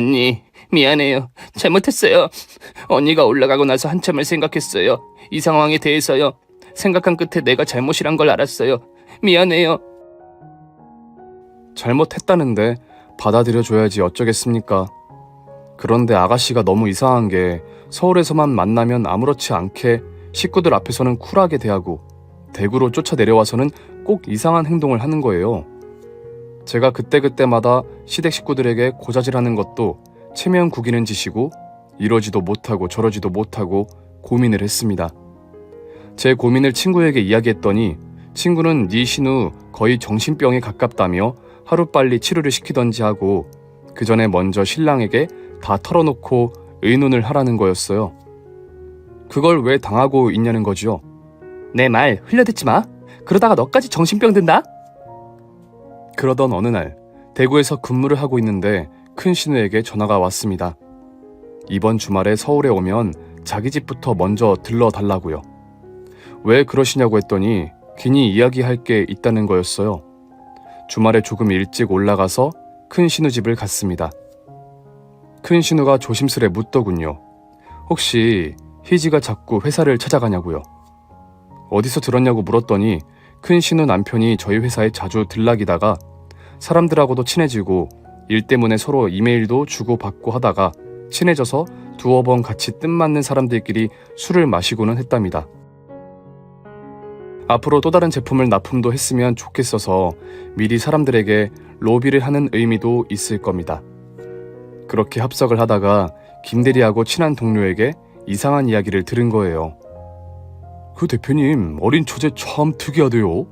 언니, 미안해요. 잘못했어요. 언니가 올라가고 나서 한참을 생각했어요. 이 상황에 대해서요. 생각한 끝에 내가 잘못이란 걸 알았어요. 미안해요. 잘못했다는데 받아들여줘야지 어쩌겠습니까? 그런데 아가씨가 너무 이상한 게 서울에서만 만나면 아무렇지 않게 식구들 앞에서는 쿨하게 대하고 대구로 쫓아 내려와서는 꼭 이상한 행동을 하는 거예요. 제가 그때그때마다 시댁 식구들에게 고자질하는 것도 체면 구기는 짓이고 이러지도 못하고 저러지도 못하고 고민을 했습니다. 제 고민을 친구에게 이야기했더니 친구는 네 신우 거의 정신병에 가깝다며 하루빨리 치료를 시키던지 하고 그 전에 먼저 신랑에게 다 털어놓고 의논을 하라는 거였어요. 그걸 왜 당하고 있냐는 거지요. 내 말 흘려듣지 마. 그러다가 너까지 정신병 든다. 그러던 어느 날 대구에서 근무를 하고 있는데 큰 신우에게 전화가 왔습니다. 이번 주말에 서울에 오면 자기 집부터 먼저 들러달라고요. 왜 그러시냐고 했더니 긴히 이야기할 게 있다는 거였어요. 주말에 조금 일찍 올라가서 큰 신우 집을 갔습니다. 큰 신우가 조심스레 묻더군요. 혹시 희지가 자꾸 회사를 찾아가냐고요. 어디서 들었냐고 물었더니 큰 신우 남편이 저희 회사에 자주 들락이다가 사람들하고도 친해지고 일 때문에 서로 이메일도 주고받고 하다가 친해져서 두어 번 같이 뜻맞는 사람들끼리 술을 마시고는 했답니다. 앞으로 또 다른 제품을 납품도 했으면 좋겠어서 미리 사람들에게 로비를 하는 의미도 있을 겁니다. 그렇게 합석을 하다가 김대리하고 친한 동료에게 이상한 이야기를 들은 거예요. 그 대표님 어린 처제 참 특이하대요.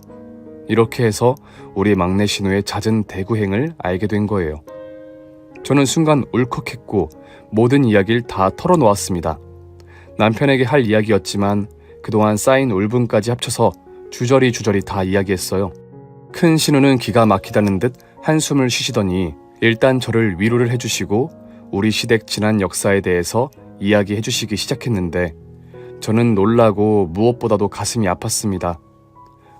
이렇게 해서 우리 막내 신우의 잦은 대구행을 알게 된 거예요. 저는 순간 울컥했고 모든 이야기를 다 털어놓았습니다. 남편에게 할 이야기였지만 그동안 쌓인 울분까지 합쳐서 주저리 다 이야기했어요. 큰 신우는 기가 막히다는 듯 한숨을 쉬시더니 일단 저를 위로를 해주시고 우리 시댁 지난 역사에 대해서 이야기해 주시기 시작했는데 저는 놀라고 무엇보다도 가슴이 아팠습니다.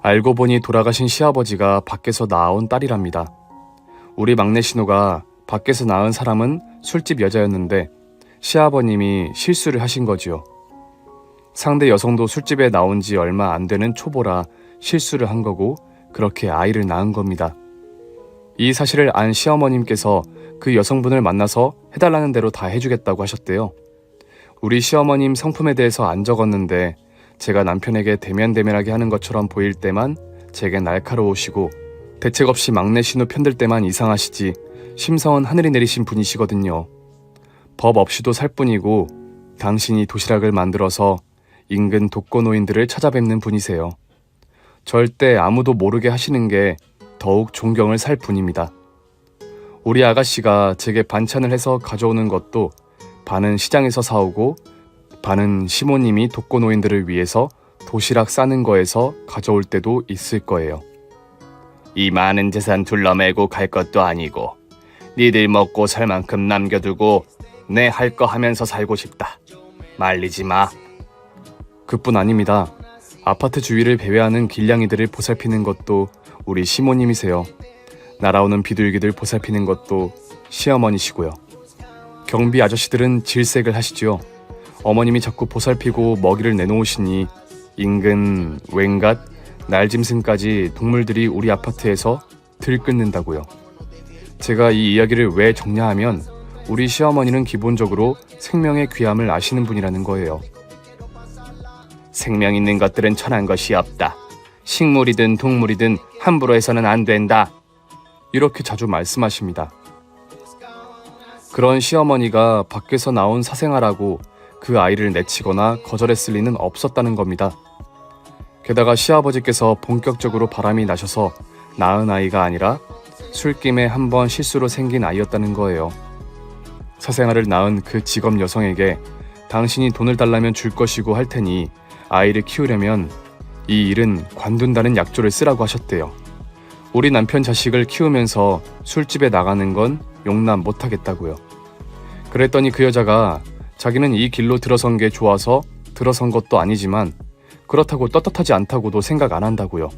알고 보니 돌아가신 시아버지가 밖에서 낳아온 딸이랍니다. 우리 막내 신우가 밖에서 낳은 사람은 술집 여자였는데 시아버님이 실수를 하신 거지요. 상대 여성도 술집에 나온 지 얼마 안 되는 초보라 실수를 한 거고 그렇게 아이를 낳은 겁니다. 이 사실을 안 시어머님께서 그 여성분을 만나서 해달라는 대로 다 해주겠다고 하셨대요. 우리 시어머님 성품에 대해서 안 적었는데 제가 남편에게 대면대면하게 하는 것처럼 보일 때만 제게 날카로우시고 대책 없이 막내 신우 편들 때만 이상하시지 심성은 하늘이 내리신 분이시거든요. 법 없이도 살 뿐이고 당신이 도시락을 만들어서 인근 독거노인들을 찾아뵙는 분이세요. 절대 아무도 모르게 하시는 게 더욱 존경을 살 뿐입니다. 우리 아가씨가 제게 반찬을 해서 가져오는 것도 반은 시장에서 사오고 반은 시모님이 독거노인들을 위해서 도시락 싸는 거에서 가져올 때도 있을 거예요. 이 많은 재산 둘러매고 갈 것도 아니고 니들 먹고 살 만큼 남겨두고 내 할 거 하면서 살고 싶다. 말리지 마. 그뿐 아닙니다. 아파트 주위를 배회하는 길냥이들을 보살피는 것도 우리 시모님이세요. 날아오는 비둘기들 보살피는 것도 시어머니시고요. 경비 아저씨들은 질색을 하시지요. 어머님이 자꾸 보살피고 먹이를 내놓으시니 인근 웬갓 날짐승까지 동물들이 우리 아파트에서 들끓는다고요. 제가 이 이야기를 왜 정리하면 우리 시어머니는 기본적으로 생명의 귀함을 아시는 분이라는 거예요. 생명 있는 것들은 천한 것이 없다. 식물이든 동물이든 함부로 해서는 안 된다. 이렇게 자주 말씀하십니다. 그런 시어머니가 밖에서 나온 사생아라고 그 아이를 내치거나 거절했을 리는 없었다는 겁니다. 게다가 시아버지께서 본격적으로 바람이 나셔서 낳은 아이가 아니라 술김에 한번 실수로 생긴 아이였다는 거예요. 사생아를 낳은 그 직업 여성에게 당신이 돈을 달라면 줄 것이고 할 테니 아이를 키우려면 이 일은 관둔다는 약조를 쓰라고 하셨대요. 우리 남편 자식을 키우면서 술집에 나가는 건 용납 못하겠다고요. 그랬더니 그 여자가 자기는 이 길로 들어선 게 좋아서 들어선 것도 아니지만 그렇다고 떳떳하지 않다고도 생각 안 한다고요.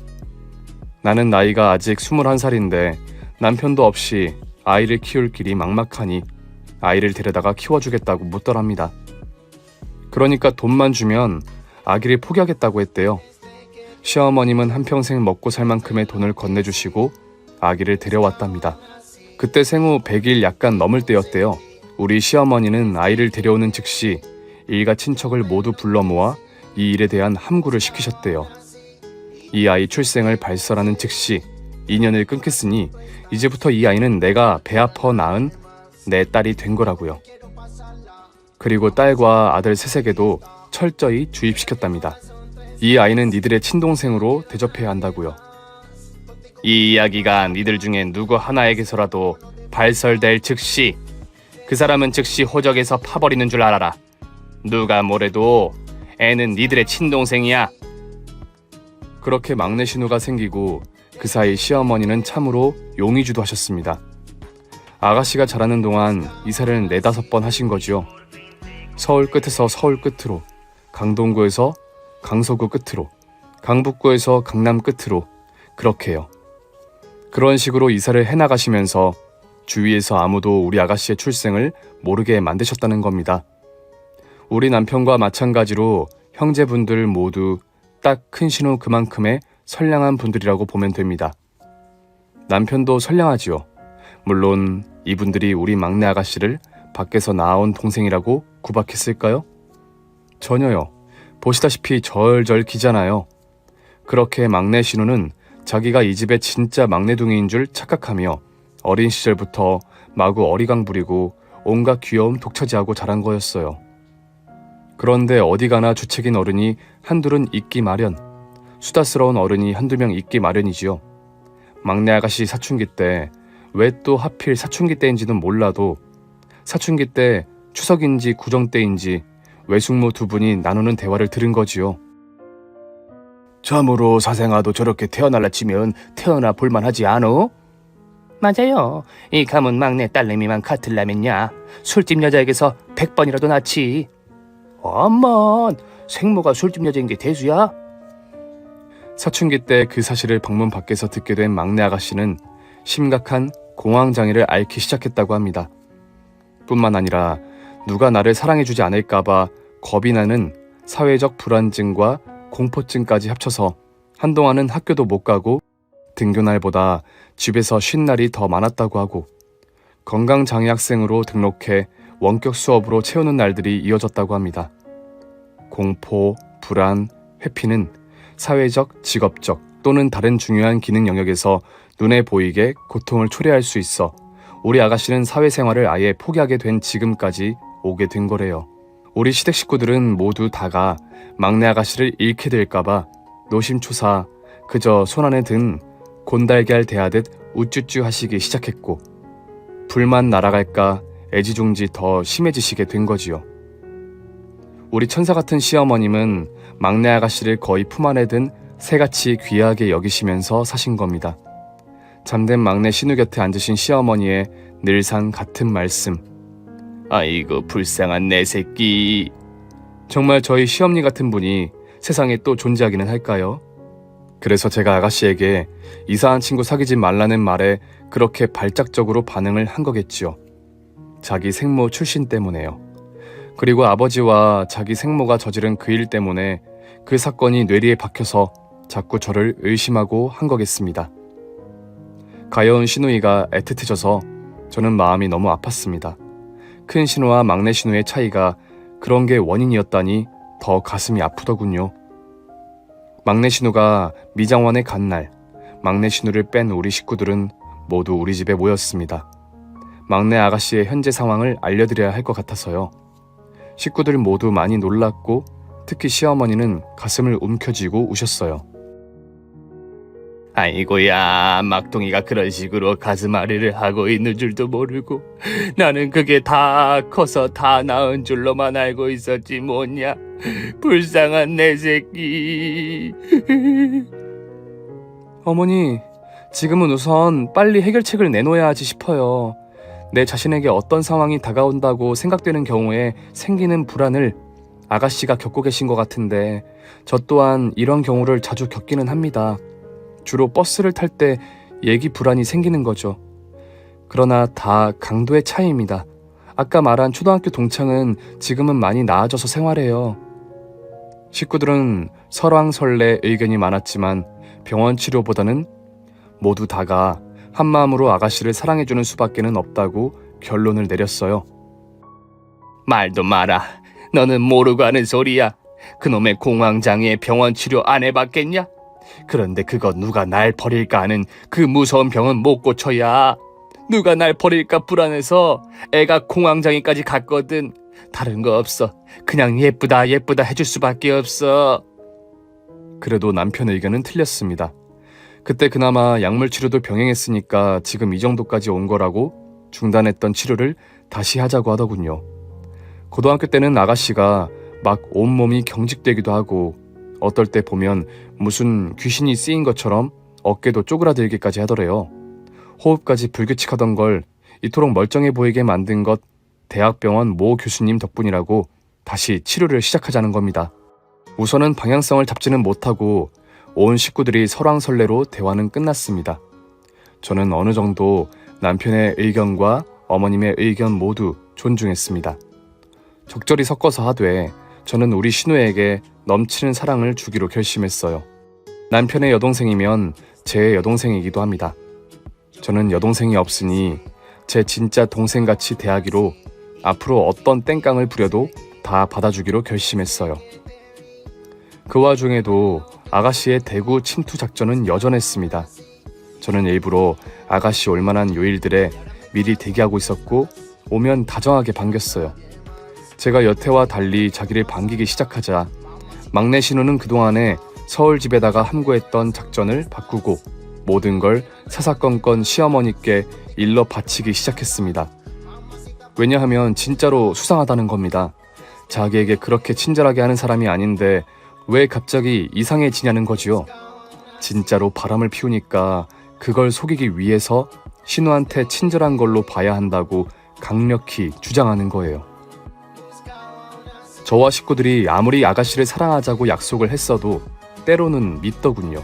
나는 나이가 아직 21살인데 남편도 없이 아이를 키울 길이 막막하니 아이를 데려다가 키워주겠다고 묻더랍니다. 그러니까 돈만 주면 아기를 포기하겠다고 했대요. 시어머님은 한평생 먹고 살 만큼의 돈을 건네주시고 아기를 데려왔답니다. 그때 생후 100일 약간 넘을 때였대요. 우리 시어머니는 아이를 데려오는 즉시 일가 친척을 모두 불러 모아 이 일에 대한 함구를 시키셨대요. 이 아이 출생을 발설하는 즉시 인연을 끊겠으니 이제부터 이 아이는 내가 배 아파 낳은 내 딸이 된 거라고요. 그리고 딸과 아들 셋에게도 철저히 주입시켰답니다. 이 아이는 니들의 친동생으로 대접해야 한다고요. 이 이야기가 니들 중에 누구 하나에게서라도 발설될 즉시 그 사람은 즉시 호적에서 파버리는 줄 알아라. 누가 뭐래도 애는 니들의 친동생이야. 그렇게 막내 신우가 생기고 그 사이 시어머니는 참으로 용의주도 하셨습니다. 아가씨가 자라는 동안 이사를 4-5번 하신 거지요. 서울 끝에서 서울 끝으로, 강동구에서 강서구 끝으로, 강북구에서 강남 끝으로, 그렇게요. 그런 식으로 이사를 해나가시면서 주위에서 아무도 우리 아가씨의 출생을 모르게 만드셨다는 겁니다. 우리 남편과 마찬가지로 형제분들 모두 딱 큰 신우 그만큼의 선량한 분들이라고 보면 됩니다. 남편도 선량하지요. 물론 이분들이 우리 막내 아가씨를 밖에서 낳아온 동생이라고 구박했을까요? 전혀요. 보시다시피 절절 기잖아요. 그렇게 막내 신우는 자기가 이 집의 진짜 막내둥이인 줄 착각하며 어린 시절부터 마구 어리광 부리고 온갖 귀여움 독차지하고 자란 거였어요. 그런데 어디 가나 주책인 어른이 한둘은 있기 마련, 수다스러운 어른이 한두 명 있기 마련이지요. 막내 아가씨 사춘기 때, 왜 또 하필 사춘기 때인지는 몰라도 사춘기 때 추석인지 구정 때인지 외숙모 두 분이 나누는 대화를 들은 거지요. 참으로 사생아도 저렇게 태어날라 치면 태어나 볼만하지 않어? 맞아요. 이 가문 막내 딸내미만 같을라면야 술집 여자에게서 100번이라도 낫지. 엄마, 생모가 술집 여자인 게 대수야? 사춘기 때 그 사실을 방문 밖에서 듣게 된 막내 아가씨는 심각한 공황장애를 앓기 시작했다고 합니다. 뿐만 아니라 누가 나를 사랑해주지 않을까봐 겁이 나는 사회적 불안증과 공포증까지 합쳐서 한동안은 학교도 못 가고 등교날보다 집에서 쉰 날이 더 많았다고 하고 건강장애 학생으로 등록해 원격 수업으로 채우는 날들이 이어졌다고 합니다. 공포, 불안, 회피는 사회적, 직업적 또는 다른 중요한 기능 영역에서 눈에 보이게 고통을 초래할 수 있어 우리 아가씨는 사회생활을 아예 포기하게 된 지금까지 오게 된 거래요. 우리 시댁 식구들은 모두 다가 막내 아가씨를 잃게 될까봐 노심초사 그저 손안에 든 곤달걀 대하듯 우쭈쭈 하시기 시작했고 불만 날아갈까 애지중지 더 심해지시게 된 거지요. 우리 천사 같은 시어머님은 막내 아가씨를 거의 품 안에 든 새같이 귀하게 여기시면서 사신 겁니다. 잠든 막내 신우 곁에 앉으신 시어머니의 늘상 같은 말씀. 아이고 불쌍한 내 새끼. 정말 저희 시어머니 같은 분이 세상에 또 존재하기는 할까요? 그래서 제가 아가씨에게 이상한 친구 사귀지 말라는 말에 그렇게 발작적으로 반응을 한 거겠지요. 자기 생모 출신 때문에요. 그리고 아버지와 자기 생모가 저지른 그 일 때문에 그 사건이 뇌리에 박혀서 자꾸 저를 의심하고 한 거겠습니다. 가여운 시누이가 애틋해져서 저는 마음이 너무 아팠습니다. 큰 신우와 막내 신우의 차이가 그런 게 원인이었다니 더 가슴이 아프더군요. 막내 신우가 미장원에 간 날, 막내 신우를 뺀 우리 식구들은 모두 우리 집에 모였습니다. 막내 아가씨의 현재 상황을 알려드려야 할 것 같아서요. 식구들 모두 많이 놀랐고 특히 시어머니는 가슴을 움켜쥐고 우셨어요. 아이고야, 막둥이가 그런 식으로 가슴앓이를 하고 있는 줄도 모르고 나는 그게 다 커서 다 나은 줄로만 알고 있었지 뭐냐. 불쌍한 내 새끼. 어머니, 지금은 우선 빨리 해결책을 내놓아야 하지 싶어요. 내 자신에게 어떤 상황이 다가온다고 생각되는 경우에 생기는 불안을 아가씨가 겪고 계신 것 같은데 저 또한 이런 경우를 자주 겪기는 합니다. 주로 버스를 탈 때 얘기 불안이 생기는 거죠. 그러나 다 강도의 차이입니다. 아까 말한 초등학교 동창은 지금은 많이 나아져서 생활해요. 식구들은 설왕설래 의견이 많았지만 병원 치료보다는 모두 다가 한마음으로 아가씨를 사랑해주는 수밖에는 없다고 결론을 내렸어요. 말도 마라. 너는 모르고 하는 소리야. 그놈의 공황장애 병원 치료 안 해봤겠냐? 그런데 그거 누가 날 버릴까 하는 그 무서운 병은 못 고쳐야. 누가 날 버릴까 불안해서 애가 공황장애까지 갔거든. 다른 거 없어. 그냥 예쁘다 예쁘다 해줄 수밖에 없어. 그래도 남편의 의견은 틀렸습니다. 그때 그나마 약물 치료도 병행했으니까 지금 이 정도까지 온 거라고 중단했던 치료를 다시 하자고 하더군요. 고등학교 때는 아가씨가 막 온몸이 경직되기도 하고 어떨 때 보면 무슨 귀신이 쓰인 것처럼 어깨도 쪼그라들기까지 하더래요. 호흡까지 불규칙하던 걸 이토록 멀쩡해 보이게 만든 것 대학병원 모 교수님 덕분이라고 다시 치료를 시작하자는 겁니다. 우선은 방향성을 잡지는 못하고 온 식구들이 설왕설래로 대화는 끝났습니다. 저는 어느 정도 남편의 의견과 어머님의 의견 모두 존중했습니다. 적절히 섞어서 하되 저는 우리 신우에게 넘치는 사랑을 주기로 결심했어요. 남편의 여동생이면 제 여동생이기도 합니다. 저는 여동생이 없으니 제 진짜 동생같이 대하기로 앞으로 어떤 땡깡을 부려도 다 받아주기로 결심했어요. 그 와중에도 아가씨의 대구 침투 작전은 여전했습니다. 저는 일부러 아가씨 올만한 요일들에 미리 대기하고 있었고 오면 다정하게 반겼어요. 제가 여태와 달리 자기를 반기기 시작하자 막내 신우는 그동안에 서울 집에다가 함구했던 작전을 바꾸고 모든 걸 사사건건 시어머니께 일러 바치기 시작했습니다. 왜냐하면 진짜로 수상하다는 겁니다. 자기에게 그렇게 친절하게 하는 사람이 아닌데 왜 갑자기 이상해지냐는 거지요. 진짜로 바람을 피우니까 그걸 속이기 위해서 신우한테 친절한 걸로 봐야 한다고 강력히 주장하는 거예요. 저와 식구들이 아무리 아가씨를 사랑하자고 약속을 했어도 때로는 믿더군요.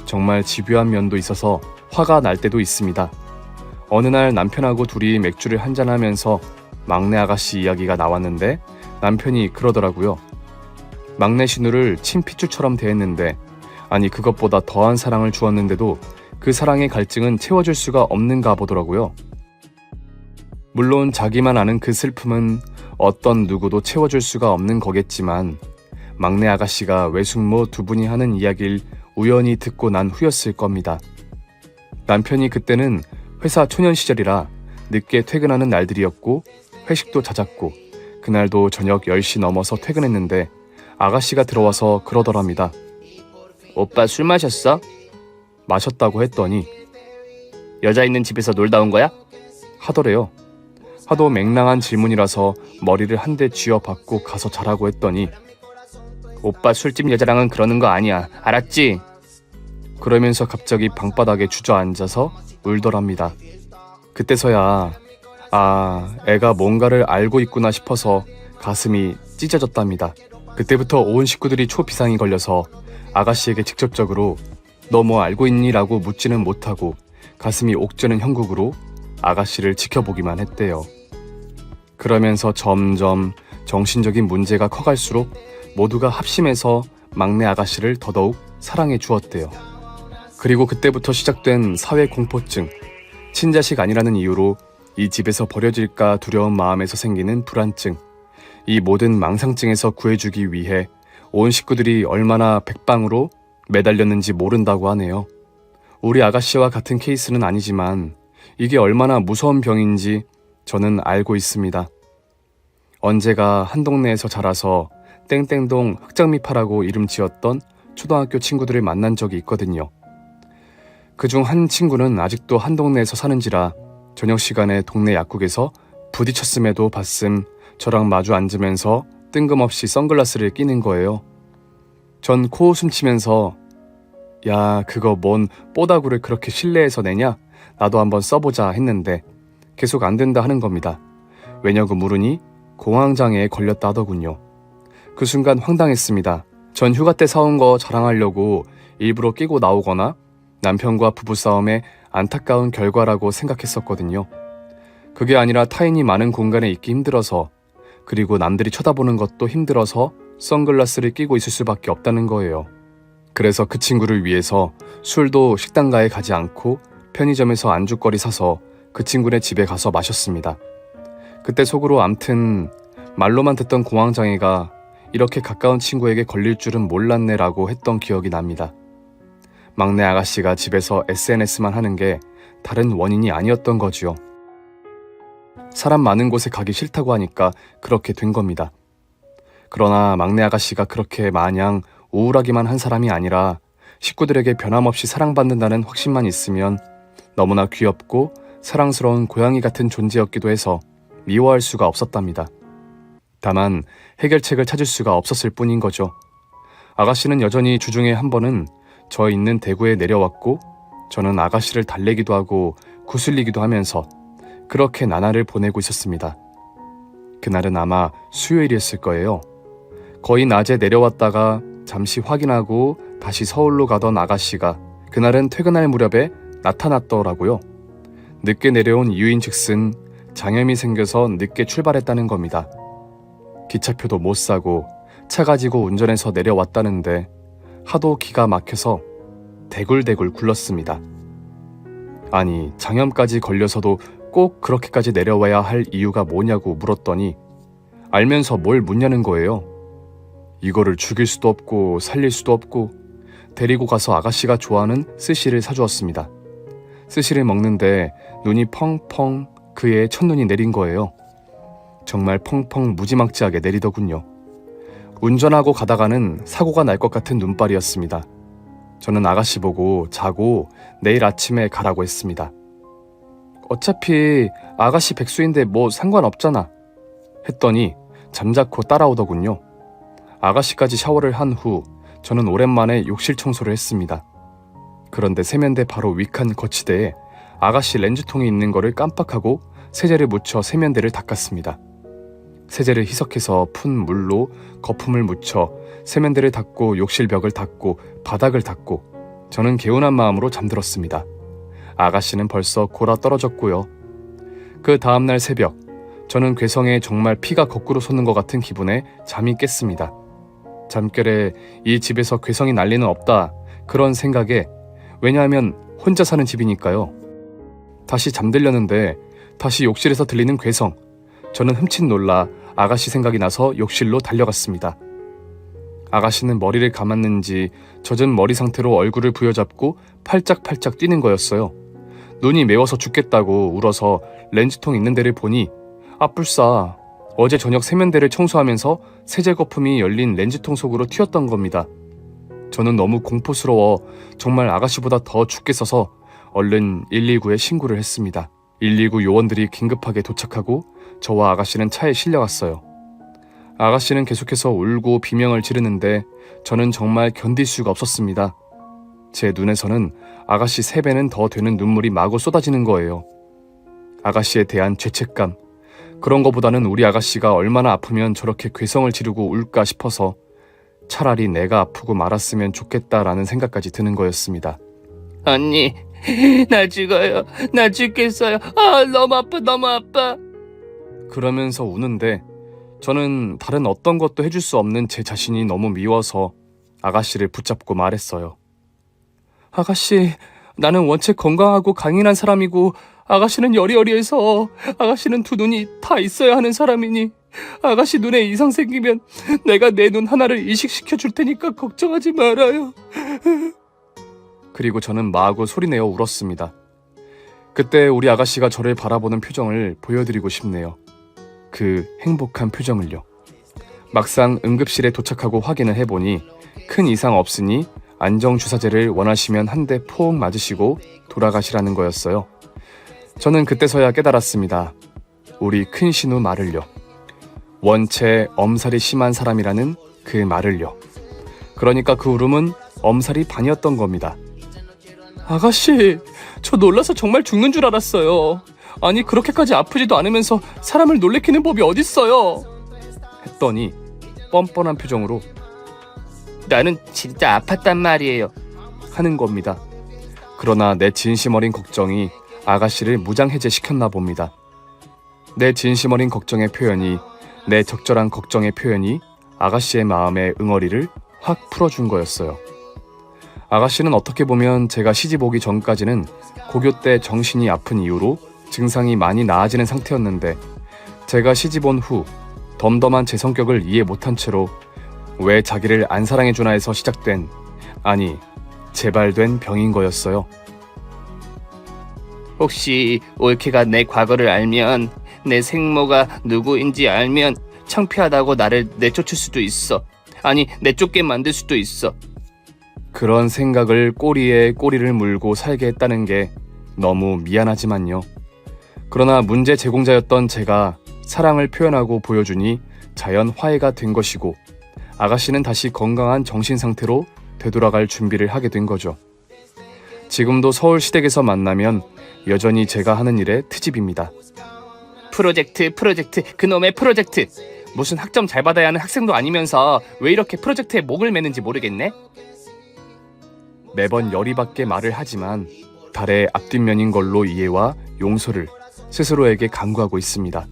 정말 집요한 면도 있어서 화가 날 때도 있습니다. 어느 날 남편하고 둘이 맥주를 한잔하면서 막내 아가씨 이야기가 나왔는데 남편이 그러더라고요. 막내 신우를 친피쭈처럼 대했는데 아니 그것보다 더한 사랑을 주었는데도 그 사랑의 갈증은 채워줄 수가 없는가 보더라고요. 물론 자기만 아는 그 슬픔은 어떤 누구도 채워줄 수가 없는 거겠지만 막내 아가씨가 외숙모 두 분이 하는 이야기를 우연히 듣고 난 후였을 겁니다. 남편이 그때는 회사 초년 시절이라 늦게 퇴근하는 날들이었고 회식도 잦았고 그날도 저녁 10시 넘어서 퇴근했는데 아가씨가 들어와서 그러더랍니다. 오빠 술 마셨어? 마셨다고 했더니 여자 있는 집에서 놀다 온 거야? 하더래요. 하도 맹랑한 질문이라서 머리를 한 대 쥐어박고 가서 자라고 했더니 오빠 술집 여자랑은 그러는 거 아니야. 알았지? 그러면서 갑자기 방바닥에 주저앉아서 울더랍니다. 그때서야 애가 뭔가를 알고 있구나 싶어서 가슴이 찢어졌답니다. 그때부터 온 식구들이 초비상이 걸려서 아가씨에게 직접적으로 너 뭐 알고 있니? 라고 묻지는 못하고 가슴이 옥죄는 형국으로 아가씨를 지켜보기만 했대요. 그러면서 점점 정신적인 문제가 커갈수록 모두가 합심해서 막내 아가씨를 더더욱 사랑해 주었대요. 그리고 그때부터 시작된 사회 공포증, 친자식 아니라는 이유로 이 집에서 버려질까 두려운 마음에서 생기는 불안증, 이 모든 망상증에서 구해주기 위해 온 식구들이 얼마나 백방으로 매달렸는지 모른다고 하네요. 우리 아가씨와 같은 케이스는 아니지만 이게 얼마나 무서운 병인지 저는 알고 있습니다. 언제가 한 동네에서 자라서 땡땡동 흑장미파라고 이름 지었던 초등학교 친구들을 만난 적이 있거든요. 그중 한 친구는 아직도 한 동네에서 사는지라 저녁 시간에 동네 약국에서 부딪혔음에도 봤음 저랑 마주 앉으면서 뜬금없이 선글라스를 끼는 거예요. 전 코웃음 치면서 야 그거 뭔 뽀다구를 그렇게 실내에서 내냐? 나도 한번 써보자 했는데 계속 안 된다 하는 겁니다. 왜냐고 물으니 공황장애에 걸렸다 하더군요. 그 순간 황당했습니다. 전 휴가 때 사온 거 자랑하려고 일부러 끼고 나오거나 남편과 부부싸움의 안타까운 결과라고 생각했었거든요. 그게 아니라 타인이 많은 공간에 있기 힘들어서, 그리고 남들이 쳐다보는 것도 힘들어서 선글라스를 끼고 있을 수밖에 없다는 거예요. 그래서 그 친구를 위해서 술도 식당가에 가지 않고 편의점에서 안주거리 사서 그 친구네 집에 가서 마셨습니다. 그때 속으로 암튼 말로만 듣던 공황장애가 이렇게 가까운 친구에게 걸릴 줄은 몰랐네 라고 했던 기억이 납니다. 막내 아가씨가 집에서 SNS만 하는 게 다른 원인이 아니었던 거지요. 사람 많은 곳에 가기 싫다고 하니까 그렇게 된 겁니다. 그러나 막내 아가씨가 그렇게 마냥 우울하기만 한 사람이 아니라 식구들에게 변함없이 사랑받는다는 확신만 있으면 너무나 귀엽고 사랑스러운 고양이 같은 존재였기도 해서 미워할 수가 없었답니다. 다만 해결책을 찾을 수가 없었을 뿐인 거죠. 아가씨는 여전히 주중에 한 번은 저 있는 대구에 내려왔고 저는 아가씨를 달래기도 하고 구슬리기도 하면서 그렇게 나날을 보내고 있었습니다. 그날은 아마 수요일이었을 거예요. 거의 낮에 내려왔다가 잠시 확인하고 다시 서울로 가던 아가씨가 그날은 퇴근할 무렵에 나타났더라고요. 늦게 내려온 이유인즉슨 장염이 생겨서 늦게 출발했다는 겁니다. 기차표도 못 사고 차 가지고 운전해서 내려왔다는데 하도 기가 막혀서 대굴대굴 굴렀습니다. 아니, 장염까지 걸려서도 꼭 그렇게까지 내려와야 할 이유가 뭐냐고 물었더니 알면서 뭘 묻냐는 거예요. 이거를 죽일 수도 없고 살릴 수도 없고 데리고 가서 아가씨가 좋아하는 스시를 사주었습니다. 스시를 먹는데 눈이 펑펑 그의 첫눈이 내린 거예요. 정말 펑펑 무지막지하게 내리더군요. 운전하고 가다가는 사고가 날 것 같은 눈발이었습니다. 저는 아가씨 보고 자고 내일 아침에 가라고 했습니다. 어차피 아가씨 백수인데 뭐 상관없잖아 했더니 잠자코 따라오더군요. 아가씨까지 샤워를 한 후 저는 오랜만에 욕실 청소를 했습니다. 그런데 세면대 바로 위칸 거치대에 아가씨 렌즈통이 있는 거를 깜빡하고 세제를 묻혀 세면대를 닦았습니다. 세제를 희석해서 푼 물로 거품을 묻혀 세면대를 닦고 욕실 벽을 닦고 바닥을 닦고 저는 개운한 마음으로 잠들었습니다. 아가씨는 벌써 골아 떨어졌고요. 그 다음날 새벽 저는 괴성에 정말 피가 거꾸로 솟는 것 같은 기분에 잠이 깼습니다. 잠결에 이 집에서 괴성이 날 리는 없다 그런 생각에, 왜냐하면 혼자 사는 집이니까요. 다시 잠들려는데 다시 욕실에서 들리는 괴성. 저는 흠칫 놀라 아가씨 생각이 나서 욕실로 달려갔습니다. 아가씨는 머리를 감았는지 젖은 머리 상태로 얼굴을 부여잡고 팔짝팔짝 뛰는 거였어요. 눈이 매워서 죽겠다고 울어서 렌즈통 있는 데를 보니 아뿔싸, 어제 저녁 세면대를 청소하면서 세제 거품이 열린 렌즈통 속으로 튀었던 겁니다. 저는 너무 공포스러워 정말 아가씨보다 더 죽겠어서 얼른 119에 신고를 했습니다. 119 요원들이 긴급하게 도착하고 저와 아가씨는 차에 실려갔어요. 아가씨는 계속해서 울고 비명을 지르는데 저는 정말 견딜 수가 없었습니다. 제 눈에서는 아가씨 3배는 더 되는 눈물이 마구 쏟아지는 거예요. 아가씨에 대한 죄책감, 그런 거보다는 우리 아가씨가 얼마나 아프면 저렇게 괴성을 지르고 울까 싶어서 차라리 내가 아프고 말았으면 좋겠다라는 생각까지 드는 거였습니다. 언니, 나 죽어요. 나 죽겠어요. 아, 너무 아파, 너무 아파. 그러면서 우는데 저는 다른 어떤 것도 해줄 수 없는 제 자신이 너무 미워서 아가씨를 붙잡고 말했어요. 아가씨, 나는 원체 건강하고 강인한 사람이고 아가씨는 여리여리해서 아가씨는 두 눈이 다 있어야 하는 사람이니 아가씨 눈에 이상 생기면 내가 내 눈 하나를 이식시켜 줄 테니까 걱정하지 말아요. 그리고 저는 마구 소리내어 울었습니다. 그때 우리 아가씨가 저를 바라보는 표정을 보여드리고 싶네요. 그 행복한 표정을요. 막상 응급실에 도착하고 확인을 해보니 큰 이상 없으니 안정주사제를 원하시면 한 대 포옹 맞으시고 돌아가시라는 거였어요. 저는 그때서야 깨달았습니다. 우리 큰 신우 말을요. 원체 엄살이 심한 사람이라는 그 말을요. 그러니까 그 울음은 엄살이 반이었던 겁니다. 아가씨, 저 놀라서 정말 죽는 줄 알았어요. 아니, 그렇게까지 아프지도 않으면서 사람을 놀래키는 법이 어딨어요? 했더니 뻔뻔한 표정으로 나는 진짜 아팠단 말이에요. 하는 겁니다. 그러나 내 진심 어린 걱정이 아가씨를 무장해제시켰나 봅니다. 내 진심 어린 걱정의 표현이, 내 적절한 걱정의 표현이 아가씨의 마음의 응어리를 확 풀어준 거였어요. 아가씨는 어떻게 보면 제가 시집 오기 전까지는 고교 때 정신이 아픈 이유로 증상이 많이 나아지는 상태였는데, 제가 시집 온 후 덤덤한 제 성격을 이해 못한 채로 왜 자기를 안 사랑해주나 해서 시작된, 아니 재발된 병인 거였어요. 혹시 올케가 내 과거를 알면, 내 생모가 누구인지 알면 창피하다고 나를 내쫓을 수도 있어. 아니, 내쫓게 만들 수도 있어. 그런 생각을 꼬리에 꼬리를 물고 살게 했다는 게 너무 미안하지만요. 그러나 문제 제공자였던 제가 사랑을 표현하고 보여주니 자연 화해가 된 것이고, 아가씨는 다시 건강한 정신 상태로 되돌아갈 준비를 하게 된 거죠. 지금도 서울 시댁에서 만나면 여전히 제가 하는 일의 트집입니다. 프로젝트, 그놈의 프로젝트. 무슨 학점 잘 받아야 하는 학생도 아니면서 왜 이렇게 프로젝트에 목을 매는지 모르겠네. 매번 열이 받게 말을 하지만 달의 앞뒷면인 걸로 이해와 용서를 스스로에게 강구하고 있습니다.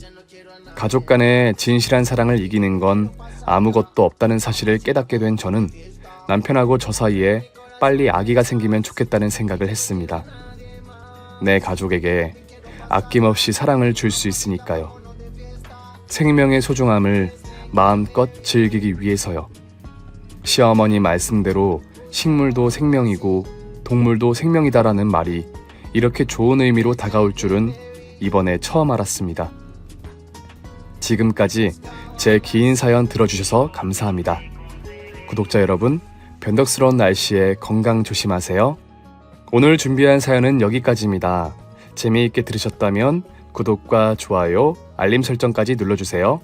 가족 간의 진실한 사랑을 이기는 건 아무것도 없다는 사실을 깨닫게 된 저는 남편하고 저 사이에 빨리 아기가 생기면 좋겠다는 생각을 했습니다. 내 가족에게 아낌없이 사랑을 줄 수 있으니까요. 생명의 소중함을 마음껏 즐기기 위해서요. 시어머니 말씀대로 식물도 생명이고 동물도 생명이다라는 말이 이렇게 좋은 의미로 다가올 줄은 이번에 처음 알았습니다. 지금까지 제 긴 사연 들어주셔서 감사합니다. 구독자 여러분, 변덕스러운 날씨에 건강 조심하세요. 오늘 준비한 사연은 여기까지입니다. 재미있게 들으셨다면 구독과 좋아요, 알림 설정까지 눌러주세요.